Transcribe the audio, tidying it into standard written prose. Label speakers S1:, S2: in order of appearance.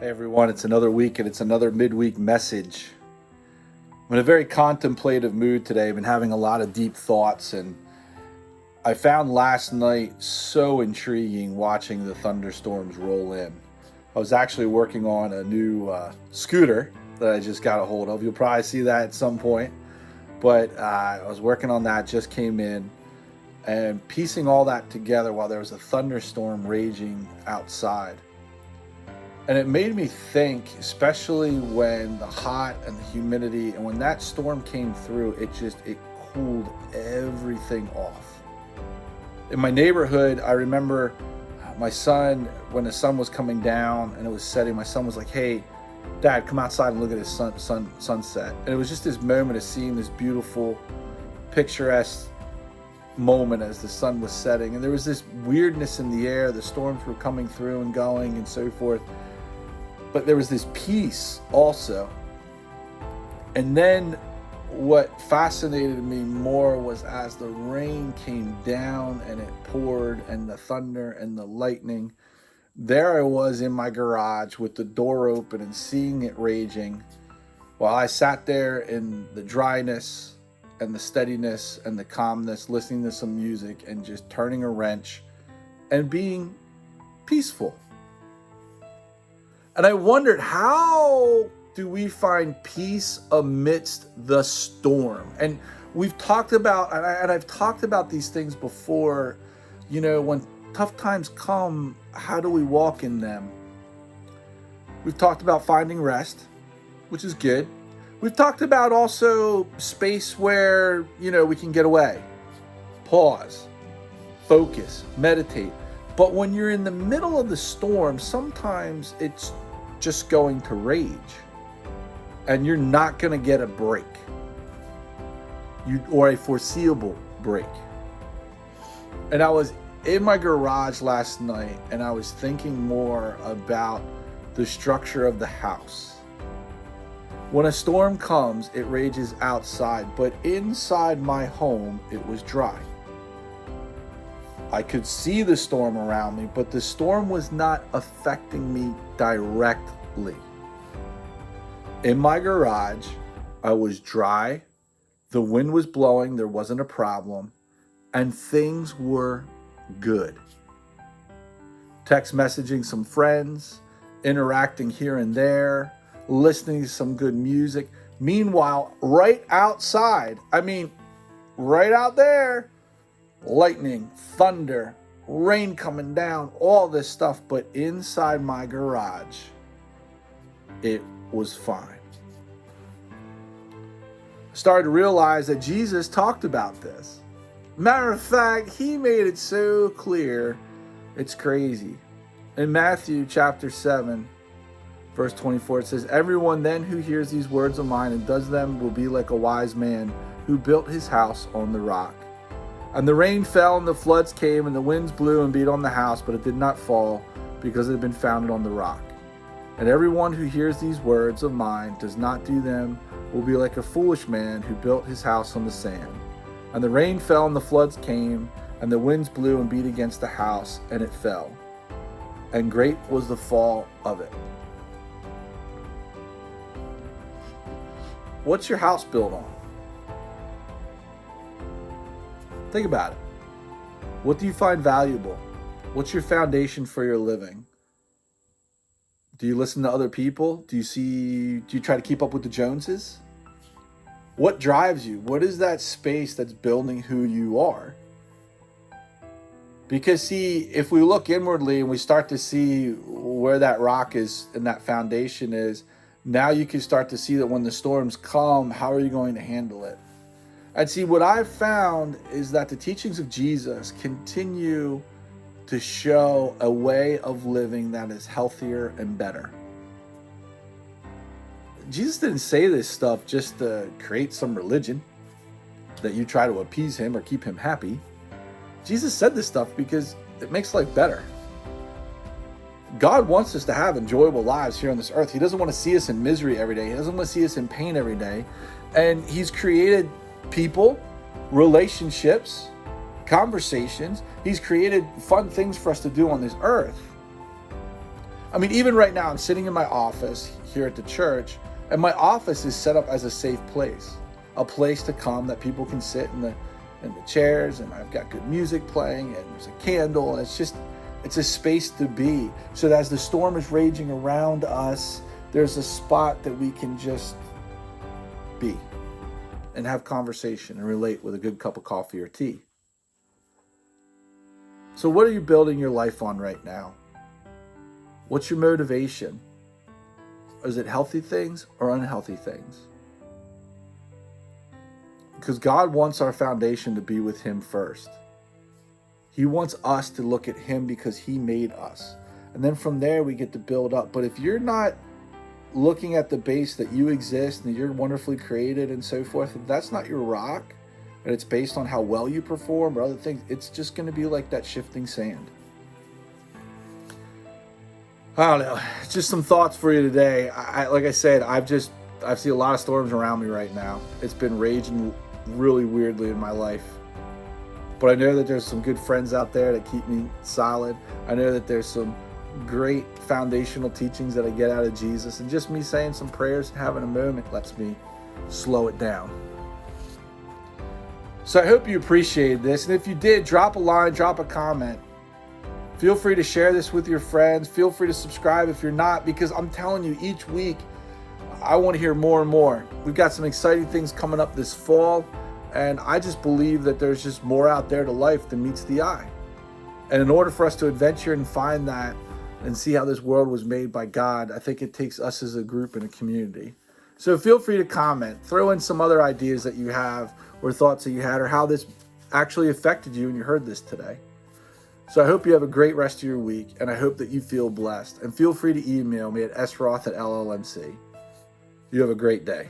S1: Hey everyone, it's another week and it's another midweek message. I'm in a very contemplative mood today. I've been having a lot of deep thoughts, and I found last night so intriguing watching the thunderstorms roll in. I was actually working on a new scooter that I just got a hold of. You'll probably see that at some point, but I was working on that, just came in, and piecing all that together while there was a thunderstorm raging outside. And it made me think, especially when the hot and the humidity, and when that storm came through, it cooled everything off. In my neighborhood, I remember my son, when the sun was coming down and it was setting, my son was like, "Hey, Dad, come outside and look at this sunset." And it was just this moment of seeing this beautiful, picturesque moment as the sun was setting. And there was this weirdness in the air. The storms were coming through and going and so forth. But there was this peace also. And then what fascinated me more was as the rain came down and it poured and the thunder and the lightning, there I was in my garage with the door open and seeing it raging while I sat there in the dryness and the steadiness and the calmness, listening to some music and just turning a wrench and being peaceful. And I wondered, how do we find peace amidst the storm? And we've talked about, and I've talked about these things before, when tough times come, how do we walk in them? We've talked about finding rest, which is good. We've talked about also space where, we can get away, pause, focus, meditate. But when you're in the middle of the storm, sometimes it's just going to rage and you're not going to get a break, or a foreseeable break. And I was in my garage last night and I was thinking more about the structure of the house. When a storm comes, it rages outside, but inside my home, it was dry. I could see the storm around me, but the storm was not affecting me directly. In my garage, I was dry, the wind was blowing, there wasn't a problem, and things were good. Text messaging some friends, interacting here and there, listening to some good music. Meanwhile, right outside, right out there, lightning, thunder, rain coming down, all this stuff. But inside my garage, it was fine. I started to realize that Jesus talked about this. Matter of fact, he made it so clear, it's crazy. In Matthew chapter 7, verse 24, it says, "Everyone then who hears these words of mine and does them will be like a wise man who built his house on the rock. And the rain fell and the floods came and the winds blew and beat on the house, but it did not fall because it had been founded on the rock. And everyone who hears these words of mine does not do them will be like a foolish man who built his house on the sand. And the rain fell and the floods came and the winds blew and beat against the house and it fell. And great was the fall of it." What's your house built on? Think about it. What do you find valuable? What's your foundation for your living? Do you listen to other people? Do you try to keep up with the Joneses? What drives you? What is that space that's building who you are? Because see, if we look inwardly and we start to see where that rock is and that foundation is, now you can start to see that when the storms come, how are you going to handle it? And see, what I've found is that the teachings of Jesus continue to show a way of living that is healthier and better. Jesus didn't say this stuff just to create some religion that you try to appease him or keep him happy. Jesus said this stuff because it makes life better. God wants us to have enjoyable lives here on this earth. He doesn't want to see us in misery every day. He doesn't want to see us in pain every day. And he's created people, relationships, conversations. He's created fun things for us to do on this earth. I mean, even right now, I'm sitting in my office here at the church, and my office is set up as a safe place, a place to come that people can sit in the chairs, and I've got good music playing, and there's a candle, and it's a space to be. So that as the storm is raging around us, there's a spot that we can just be and have conversation and relate with a good cup of coffee or tea. So what are you building your life on right now? What's your motivation? Is it healthy things or unhealthy things? Because God wants our foundation to be with him first. He wants us to look at him because he made us. And then from there we get to build up. But if you're not looking at the base that you exist and you're wonderfully created and so forth, if that's not your rock, and it's based on how well you perform or other things, it's just going to be like that shifting sand. I don't know. Just some thoughts for you today. Like I said, I see a lot of storms around me right now. It's been raging really weirdly in my life. But I know that there's some good friends out there that keep me solid. I know that there's some great foundational teachings that I get out of Jesus. And just me saying some prayers and having a moment lets me slow it down. So I hope you appreciated this. And if you did, drop a line, drop a comment. Feel free to share this with your friends. Feel free to subscribe if you're not, because I'm telling you, each week, I want to hear more and more. We've got some exciting things coming up this fall, and I just believe that there's just more out there to life than meets the eye. And in order for us to adventure and find that and see how this world was made by God, I think it takes us as a group and a community. So feel free to comment, throw in some other ideas that you have or thoughts that you had or how this actually affected you when you heard this today. So I hope you have a great rest of your week, and I hope that you feel blessed. And feel free to email me at sroth@llmc. You have a great day.